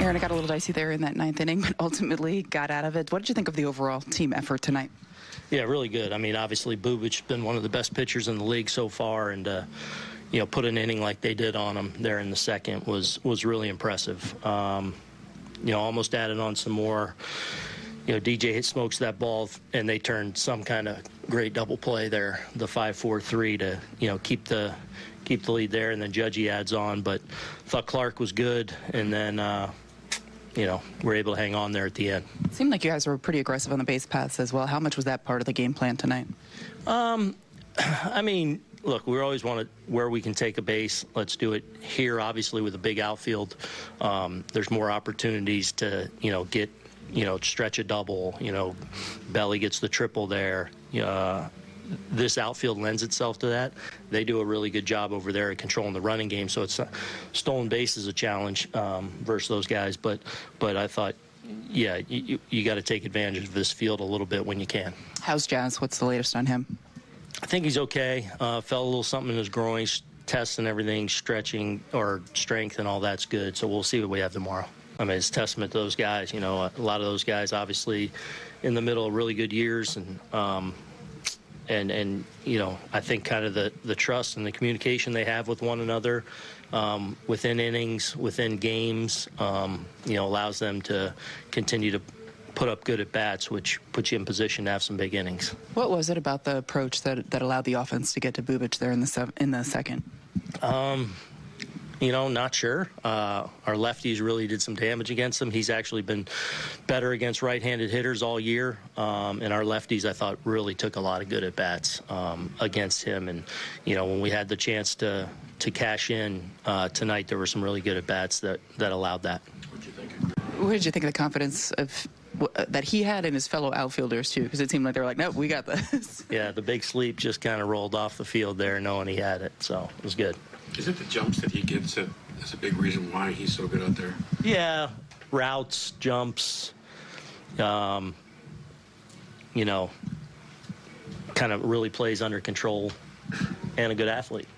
Aaron, it got a little dicey there in that ninth inning, but ultimately got out of it. What did you think of the overall team effort tonight? Yeah, really good. I mean, obviously, Bubic's been one of the best pitchers in the league so far, and you know, put an inning like they did on him there in the second was really impressive. You know, almost added on some more. You know, DJ smokes that ball, and they turned some kind of great double play there, the 5-4-3 to, you know, keep the lead there, and then Judgy adds on. But thought Clarke was good, and then you know, we're able to hang on there at the end. It seemed like you guys were pretty aggressive on the base paths as well. How much was that part of the game plan tonight? I mean, look, we always want to, where we can take a base, let's do it here. Obviously, with a big outfield, there's more opportunities to, you know, get, you know, stretch a double. You know, Belly gets the triple there. This outfield lends itself to that. They do a really good job over there at controlling the running game. So it's stolen base is a challenge versus those guys. But I thought, yeah, you got to take advantage of this field a little bit when you can. How's Jazz? What's the latest on him? I think he's okay. Felt a little something in his groin, tests and everything, stretching or strength and all that's good. So we'll see what we have tomorrow. I mean, it's a testament to those guys. You know, a lot of those guys obviously in the middle of really good years, and you know, I think kind of the trust and the communication they have with one another within innings, within games, you know, allows them to continue to put up good at-bats, which puts you in position to have some big innings. What was it about the approach that allowed the offense to get to Bubic there in the second? You know, not sure. Our lefties really did some damage against him. He's actually been better against right-handed hitters all year, and our lefties, I thought, really took a lot of good at-bats against him. And, you know, when we had the chance to cash in tonight, there were some really good at-bats that allowed that. What did you think? What did you think of the confidence that he had in his fellow outfielders, too? Because it seemed like they were like, nope, we got this. Yeah, the big sleep just kind of rolled off the field there knowing he had it, so it was good. Is it the jumps that he gets that is a big reason why he's so good out there? Yeah, routes, jumps, you know, kind of really plays under control and a good athlete.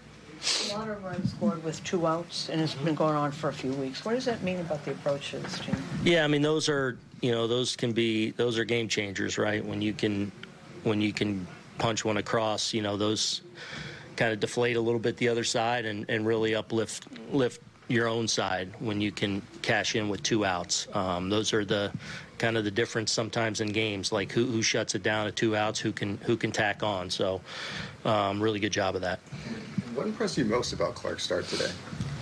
A lot of runs scored with 2 outs, and it's been going on for a few weeks. What does that mean about the approach to this team? Yeah, I mean, those are, you know, those are game changers, right? When you can punch one across, you know, those kind of deflate a little bit the other side and really lift your own side when you can cash in with 2 outs. Those are the kind of the difference sometimes in games, like who shuts it down at 2 outs, who can tack on. So really good job of that. What impressed you most about Clarke's start today?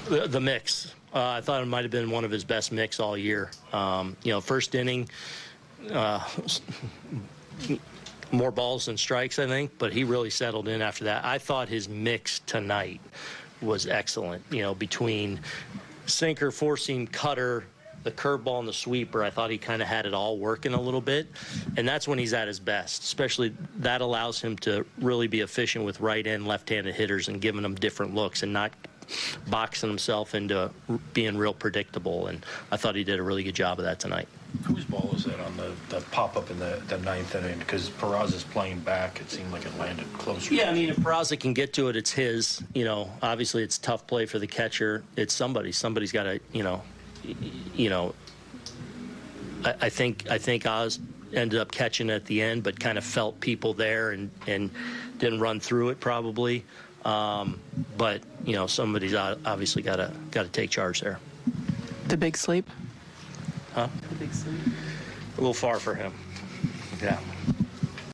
The mix. I thought it might have been one of his best mix all year. You know, first inning, more balls than strikes, I think, but he really settled in after that. I thought his mix tonight was excellent. You know, between sinker, four-seam, cutter, the curveball, and the sweeper, I thought he kind of had it all working a little bit, and that's when he's at his best. Especially that allows him to really be efficient with right and left-handed hitters and giving them different looks and not boxing himself into being real predictable. And I thought he did a really good job of that tonight. Whose ball is that on the pop-up in the ninth inning? Because Peraza's playing back. It seemed like it landed closer. Yeah, I mean, if Peraza can get to it, it's his. You know, obviously it's a tough play for the catcher. It's somebody. Somebody's got to, you know, I think Oz ended up catching it at the end, but kind of felt people there and didn't run through it probably. But you know, somebody's obviously got to take charge there. The big sleep? Huh? The big sleep. A little far for him. Yeah.